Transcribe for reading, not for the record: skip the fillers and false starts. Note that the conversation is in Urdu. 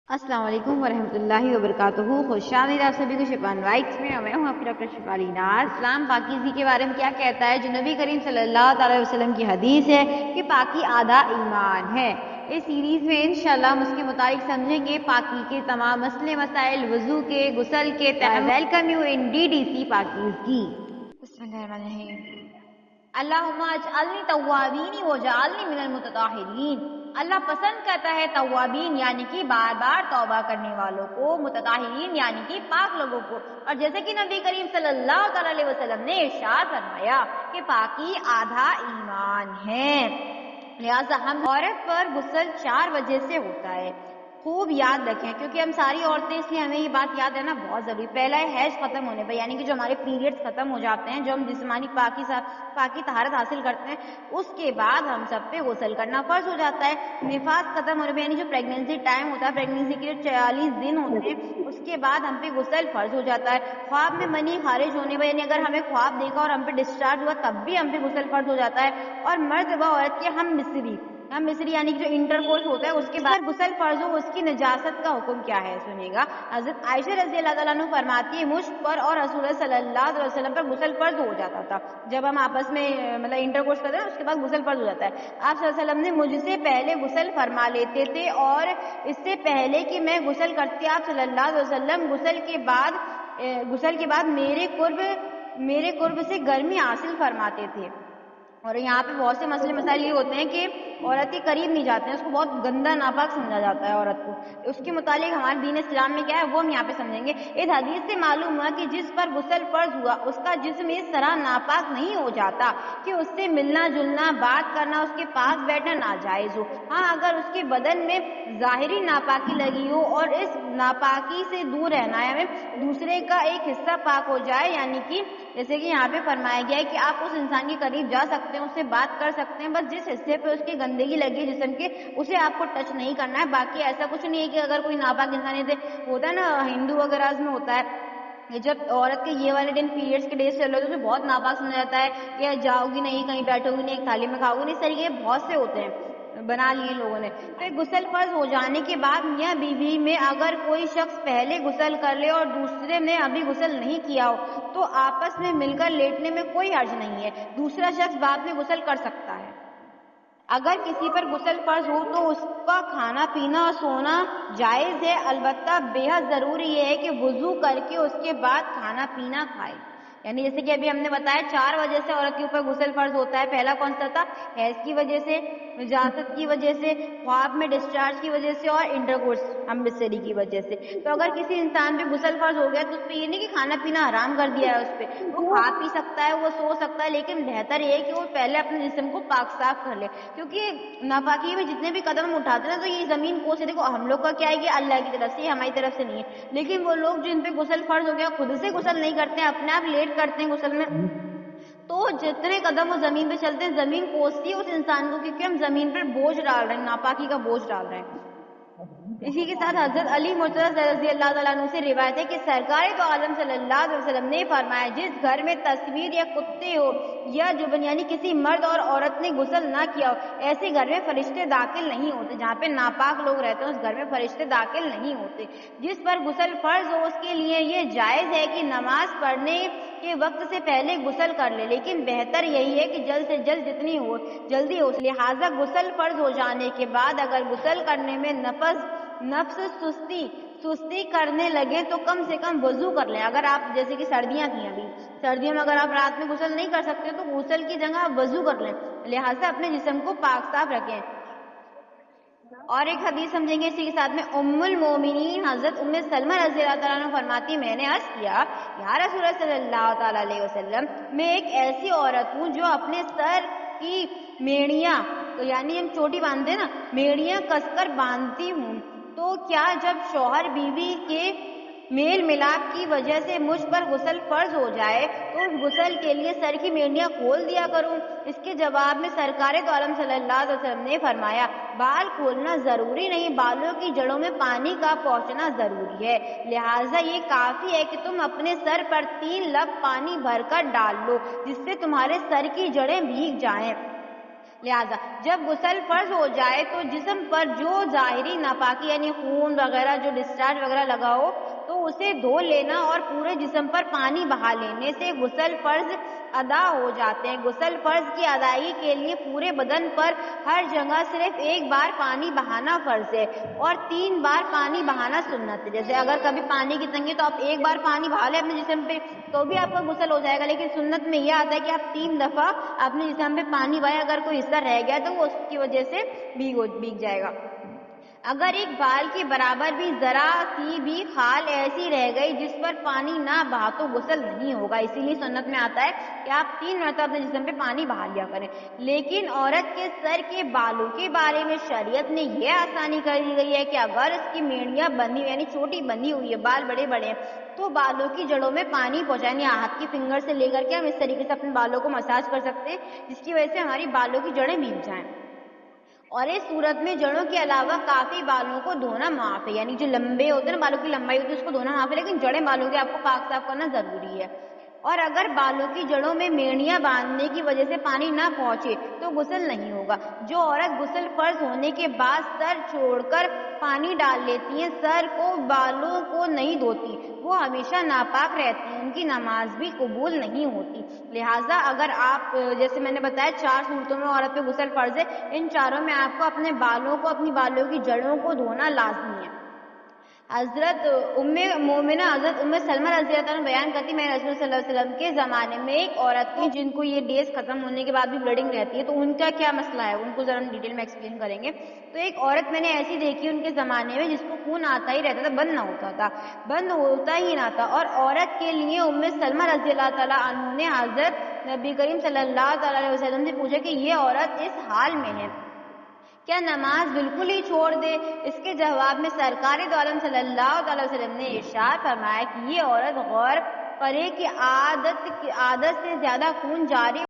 السلام علیکم ورحمۃ اللہ وبرکاتہ. خوش آمدید آپ سبھی کو شفا وائٹس میں. میں ہوں آپ کی ڈاکٹر شفالی ناز. اسلام پاکیزگی کے بارے میں کیا کہتا ہے؟ جو نبی کریم صلی اللہ تعالی وسلم کی حدیث ہے کہ پاکی آدھا ایمان ہے. اس سیریز میں انشاءاللہ ہم اس کے متعلق سمجھیں گے پاکی کے تمام مسئلے مسائل، وضو کے، غسل کے. ویلکم یو ان DDC پاکیزگی. بسم اللہ الرحمن الرحیم. اللہم اجعلنی توابین وجعلنی من المتطہرین. اللہ پسند کرتا ہے توابین یعنی کہ بار بار توبہ کرنے والوں کو، متطہرین یعنی کہ پاک لوگوں کو. اور جیسے کہ نبی کریم صلی اللہ تعالی علیہ وسلم نے ارشاد فرمایا کہ پاکی آدھا ایمان ہے. لہٰذا ہم عورت پر غسل 4 وجہ سے ہوتا ہے. خوب یاد رکھیں کیونکہ ہم ساری عورتیں، اس لیے ہمیں یہ بات یاد رہنا بہت ضروری. پہلا ہے حیض ختم ہونے پر، یعنی کہ جو ہمارے پیریڈز ختم ہو جاتے ہیں، جو ہم جسمانی پاکی طہارت حاصل کرتے ہیں، اس کے بعد ہم سب پہ غسل کرنا فرض ہو جاتا ہے. نفاس ختم ہونے پہ، یعنی جو پریگنینسی ٹائم ہوتا ہے، پریگنینسی کے جو 44 دن ہوتے ہیں، اس کے بعد ہم پہ غسل فرض ہو جاتا ہے. خواب میں منی خارج ہونے پر، یعنی اگر ہمیں خواب دیکھا اور ہم پہ ڈسچارج ہوا تب بھی ہم پہ غسل فرض ہو جاتا ہے. اور مرد و عورت کے ہم مصری یعنی کہ جو انٹرکورس ہوتا ہے اس کے بعد غسل فرض ہو، اس کی نجاست کا حکم کیا ہے سنیے گا. حضرت عائشہ رضی اللہ تعالیٰ عنہ فرماتی ہے مجھ پر اور رسول اللہ صلی اللہ علیہ وسلم پر غسل فرض ہو جاتا تھا. جب ہم آپس میں انٹرکورس کرتے ہیں اس کے بعد غسل فرض ہو جاتا ہے. آپ صلی اللہ علیہ وسلم نے مجھ سے پہلے غسل فرما لیتے تھے، اور اس سے پہلے کہ میں غسل کرتی آپ صلی اللہ علیہ وسلم غسل کے بعد میرے قرب سے گرمی حاصل فرماتے تھے. اور یہاں پہ بہت سے مسئلے مسائل یہ ہوتے ہیں کہ عورت کے قریب نہیں جاتے ہیں، اس کو بہت گندا ناپاک سمجھا جاتا ہے عورت کو. اس کے متعلق ہمارے دین اسلام میں کیا ہے وہ ہم یہاں پہ سمجھیں گے. اس حدیث سے معلوم ہوا کہ جس پر غسل فرض ہوا اس کا جسم اس طرح ناپاک نہیں ہو جاتا کہ اس سے ملنا جلنا، بات کرنا، اس کے پاس بیٹھنا ناجائز ہو. ہاں، اگر اس کے بدن میں ظاہری ناپاکی لگی ہو اور اس ناپاکی سے دور رہنا ہے، ہمیں دوسرے کا ایک حصہ پاک ہو جائے، یعنی کہ جیسے کہ یہاں پہ فرمایا گیا ہے کہ آپ اس انسان کے قریب جا سکتے ہیں، اس سے بات کر سکتے ہیں، بس جس حصے پہ اس کی گندگی لگی جسم کے اسے آپ کو ٹچ نہیں کرنا ہے. باقی ایسا کچھ نہیں ہے کہ اگر کوئی ناپاک انسان ہوتا ہے نا، ہندو وغیرہ میں ہوتا ہے، جب عورت کے یہ والے دن پیریڈس کے ڈیز چل رہے تو اسے بہت ناپاک سمجھا جاتا ہے کہ جاؤ گی نہیں، کہیں بیٹھو گی نہیں، ایک تھالی میں کھاؤ گی نہیں. اس طریقے بہت سے ہوتے ہیں بنا لیے لوگوں نے. پھر غسل فرض ہو جانے کے بعد میاں بیوی میں اگر کوئی شخص پہلے غسل کر لے اور دوسرے نے ابھی غسل نہیں کیا ہو تو آپس میں مل کر لیٹنے میں کوئی حرج نہیں ہے. دوسرا شخص بعد میں غسل کر سکتا ہے. اگر کسی پر غسل فرض ہو تو اس کا کھانا پینا اور سونا جائز ہے، البتہ بے حد ضروری یہ ہے کہ وضو کر کے اس کے بعد کھانا پینا کھائے. یعنی جیسے کہ ابھی ہم نے بتایا 4 وجہ سے عورت کے اوپر غسل فرض ہوتا ہے. پہلا کون سا تھا؟ حیض کی وجہ سے، نجاست کی وجہ سے، خواب میں ڈسچارج کی وجہ سے، اور انٹرکورس ہم مصری کی وجہ سے. تو اگر کسی انسان پہ غسل فرض ہو گیا تو اس پہ یہ نہیں کہ کھانا پینا حرام کر دیا ہے اس پہ. وہ کھا پی سکتا ہے، وہ سو سکتا ہے، لیکن بہتر یہ ہے کہ وہ پہلے اپنے جسم کو پاک صاف کر لے. کیونکہ ناپاکی میں جتنے بھی قدم ہم اٹھاتے ہیں تو یہ زمین کو سے، دیکھو ہم لوگ کا کیا ہے کہ اللہ کی طرف سے، یہ ہماری طرف سے نہیں ہے. لیکن وہ لوگ جن پہ غسل فرض ہو گیا خود سے غسل نہیں کرتے ہیں، اپنے آپ لیٹ کرتے ہیں غسل میں، تو جتنے قدم وہ زمین پہ چلتے ہیں زمین کوستی ہے اس انسان کو، کیونکہ ہم زمین پر بوجھ ڈال رہے ہیں، ناپاکی کا بوجھ ڈال رہے ہیں. اسی کے ساتھ حضرت علی مرتضی رضی اللہ تعالیٰ عنہ سے روایت ہے کہ سرکار تو عالم صلی اللہ علیہ وسلم نے فرمایا جس گھر میں تصویر یا کتے ہو یا جبن یعنی کسی مرد اور عورت نے غسل نہ کیا ہو، ایسے گھر میں فرشتے داخل نہیں ہوتے. جہاں پہ ناپاک لوگ رہتے ہیں اس گھر میں فرشتے داخل نہیں ہوتے. جس پر غسل فرض ہو اس کے لیے یہ جائز ہے کہ نماز پڑھنے کے وقت سے پہلے غسل کر لے، لیکن بہتر یہی ہے کہ جلد سے جلد جتنی ہو جلدی ہو. لہٰذا غسل فرض ہو جانے کے بعد اگر غسل کرنے میں نفس سستی کرنے لگے تو کم سے کم وضو کر لیں. اگر آپ جیسے کہ سردیاں تھیں، ابھی سردیوں میں اگر آپ رات میں غسل نہیں کر سکتے تو غسل کی جگہ آپ وضو کر لیں. لہٰذا اپنے جسم کو پاک صاف رکھیں. اور ایک حدیث سمجھیں گے اسی کے ساتھ میں. ام المومنین حضرت ام سلمہ رضی اللہ تعالیٰ عنہ فرماتی میں نے عرض کیا یا رسول اللہ صلی اللہ تعالیٰ علیہ وسلم، میں ایک ایسی عورت ہوں جو اپنے سر کی میڑیاں، تو یعنی ہم چوٹی باندھتے ہیں نا، میڑیاں کس کر باندھتی ہوں، تو کیا جب شوہر بیوی کے میل ملاپ کی وجہ سے مجھ پر غسل فرض ہو جائے تو اس غسل کے لیے سر کی میڑیاں کھول دیا کروں؟ اس کے جواب میں سرکار تو عالم صلی اللہ علیہ وسلم نے فرمایا بال کھولنا ضروری نہیں، بالوں کی جڑوں میں پانی کا پہنچنا ضروری ہے. لہٰذا یہ کافی ہے کہ تم اپنے سر پر 3 لب پانی بھر کر ڈال لو جس سے تمہارے سر کی جڑیں بھیگ جائیں. لہٰذا جب غسل فرض ہو جائے تو جسم پر جو ظاہری ناپاکی یعنی خون وغیرہ جو ڈسچارج وغیرہ لگا ہو تو اسے دھو لینا اور پورے جسم پر پانی بہا لینے سے غسل فرض ادا ہو جاتے ہیں۔ غسل فرض کی ادائیگی کے لیے پورے بدن پر ہر جگہ صرف ایک بار پانی بہانا فرض ہے اور 3 بار پانی بہانا سنت ہے۔ جیسے اگر کبھی پانی کی تنگی تو آپ ایک بار پانی بہا لیں اپنے جسم پہ تو بھی آپ کا غسل ہو جائے گا، لیکن سنت میں یہ آتا ہے کہ آپ 3 دفعہ اپنے جسم پہ پانی بہائیں، اگر کوئی حصہ رہ گیا تو وہ اس کی وجہ سے بھیگ جائے گا۔ اگر ایک بال کے برابر بھی ذرا سی بھی خال ایسی رہ گئی جس پر پانی نہ بہا تو غسل نہیں ہوگا، اسی لیے سنت میں آتا ہے کہ آپ 3 مرتبہ اپنے جسم پہ پانی بہا لیا کریں۔ لیکن عورت کے سر کے بالوں کے بارے میں شریعت نے یہ آسانی کر دی گئی ہے کہ اگر اس کی میڑیاں بندھی ہوئی یعنی چھوٹی بندھی ہوئی ہے، بال بڑے بڑے ہیں تو بالوں کی جڑوں میں پانی پہنچائیں، یعنی ہاتھ کی فنگر سے لے کر کے ہم اس طریقے سے اپنے بالوں کو مساج کر سکتے ہیں جس کی وجہ سے ہماری بالوں کی جڑیں بھیگ جائیں۔ اور اس صورت میں جڑوں کے علاوہ کافی بالوں کو دھونا معاف ہے، یعنی جو لمبے ہوتے ہیں نا بالوں کی لمبائی ہوتی ہے اس کو دھونا معاف ہے، لیکن جڑیں بالوں کے آپ کو پاک صاف کرنا ضروری ہے۔ اور اگر بالوں کی جڑوں میں میڑیاں باندھنے کی وجہ سے پانی نہ پہنچے تو غسل نہیں ہوگا۔ جو عورت غسل فرض ہونے کے بعد سر چھوڑ کر پانی ڈال لیتی ہیں، سر کو بالوں کو نہیں دھوتی، وہ ہمیشہ ناپاک رہتی ہیں، ان کی نماز بھی قبول نہیں ہوتی۔ لہٰذا اگر آپ جیسے میں نے بتایا 4 صورتوں میں عورت پہ غسل فرض ہے، ان چاروں میں آپ کو اپنے بالوں کو اپنی بالوں کی جڑوں کو دھونا لازمی ہے۔ حضرت مومنہ حضرت سلمہ رضی اللہ عنہ بیان کرتی میں رسول صلی اللہ علیہ وسلم کے زمانے میں ایک عورت تھی جن کو یہ ڈیز ختم ہونے کے بعد بھی بلیڈنگ رہتی ہے، تو ان کا کیا مسئلہ ہے ان کو ذرا ڈیٹیل میں ایکسپلین کریں گے۔ تو ایک عورت میں نے ایسی دیکھی ان کے زمانے میں جس کو خون آتا ہی رہتا تھا، بند ہوتا ہی نہ تھا، اور عورت کے لیے سلمہ رضی اللہ تعالیٰ عنہ نے حضرت نبی کریم صلی اللہ تعالیٰ علیہ وسلم سے پوچھا کہ یہ عورت اس حال میں ہے کیا نماز بالکل ہی چھوڑ دے؟ اس کے جواب میں سرکار دو عالم صلی اللہ علیہ وسلم نے ارشاد فرمایا کہ یہ عورت غور کرے کہ عادت سے زیادہ خون جاری